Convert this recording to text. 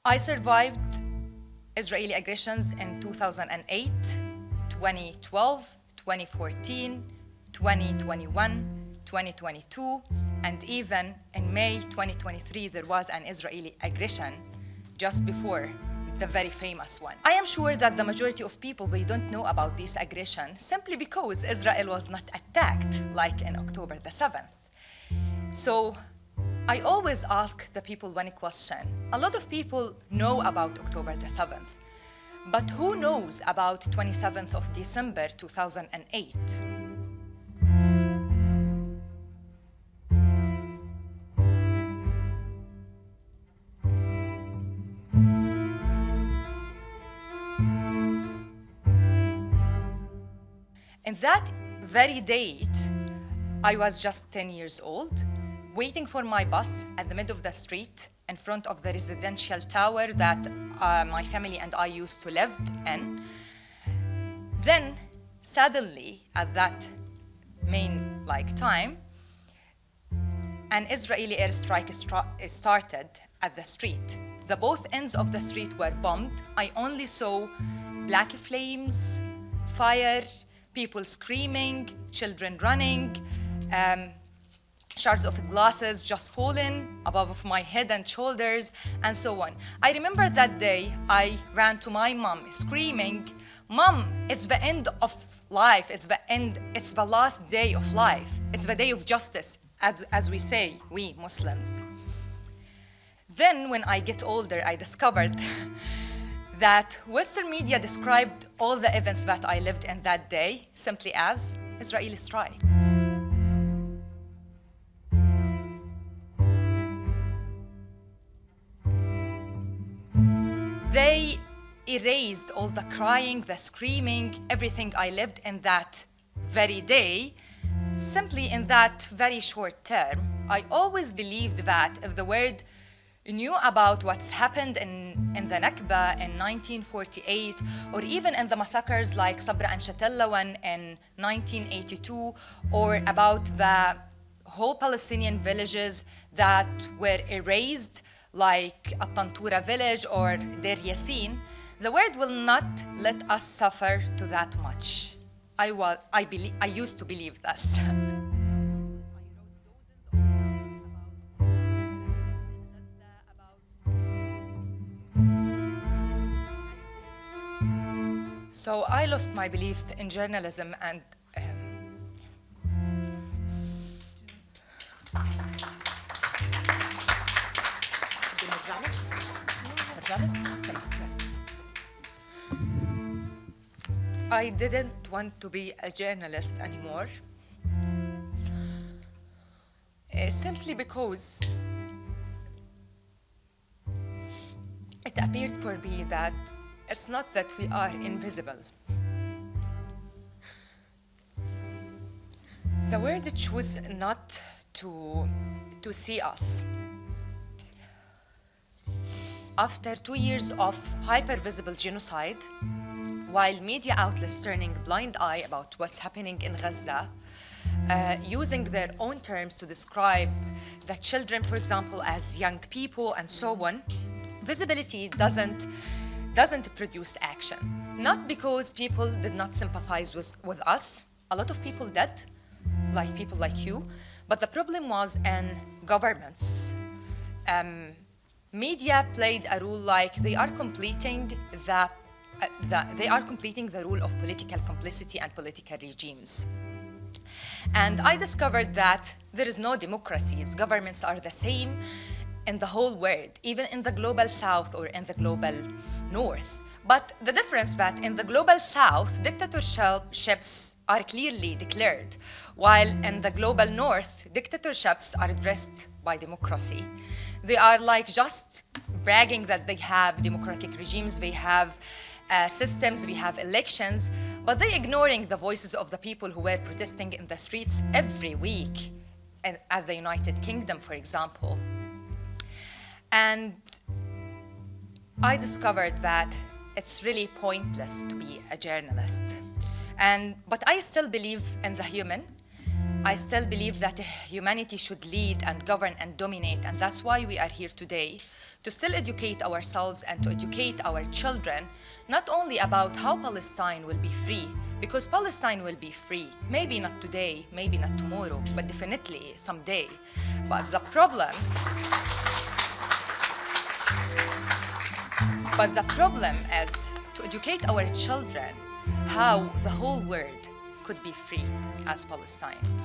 I survived Israeli aggressions in 2008, 2012, 2014, 2021, 2022, and even in May 2023, there was an Israeli aggression just before the very famous one. I am sure that the majority of people, they don't know about this aggression simply because Israel was not attacked like in October the 7th. So I always ask the people one question. A lot of people know about October the 7th, but who knows about 27th of December 2008? In that very date, I was just 10 years old, waiting for my bus at the middle of the street in front of the residential tower that my family and I used to live in. Then, suddenly, at that main time, an Israeli airstrike started at the street. The both ends of the street were bombed. I only saw black flames, fire, people screaming, children running, shards of glasses just falling above my head and shoulders, and so on. I remember that day, I ran to my mom screaming, "Mom, it's the end of life, it's the last day of life, it's the day of justice," as we say, we Muslims. Then when I get older, I discovered that Western media described all the events that I lived in that day simply as Israeli strike. They erased all the crying, the screaming, everything I lived in that very day, simply in that very short term. I always believed that if the world knew about what's happened in the Nakba in 1948, or even in the massacres like Sabra and Shatella one in 1982, or about the whole Palestinian villages that were erased, like At-Tantura village or Deir Yassin, the world will not let us suffer to that much. I used to believe this. So I lost my belief in journalism and I didn't want to be a journalist anymore, simply because it appeared for me that it's not that we are invisible. The world chose not to see us. After 2 years of hyper-visible genocide, while media outlets turning a blind eye about what's happening in Gaza, using their own terms to describe the children, for example, as young people and so on, visibility doesn't produce action. Not because people did not sympathize with us. A lot of people did, like people like you, but the problem was in governments. Media played a role like they are completing the role of political complicity and political regimes. And I discovered that there is no democracies. Governments are the same in the whole world, even in the global south or in the global north. But the difference that in the global south, dictatorships are clearly declared, while in the global north, dictatorships are dressed by democracy. They are like just bragging that they have democratic regimes, they have systems, we have elections, but they're ignoring the voices of the people who were protesting in the streets every week at the United Kingdom, for example. And I discovered that it's really pointless to be a journalist. But I still believe in the human, I still believe that humanity should lead and govern and dominate, and that's why we are here today, to still educate ourselves and to educate our children, not only about how Palestine will be free, because Palestine will be free, maybe not today, maybe not tomorrow, but definitely someday. But the problem is to educate our children how the whole world could be free as Palestine.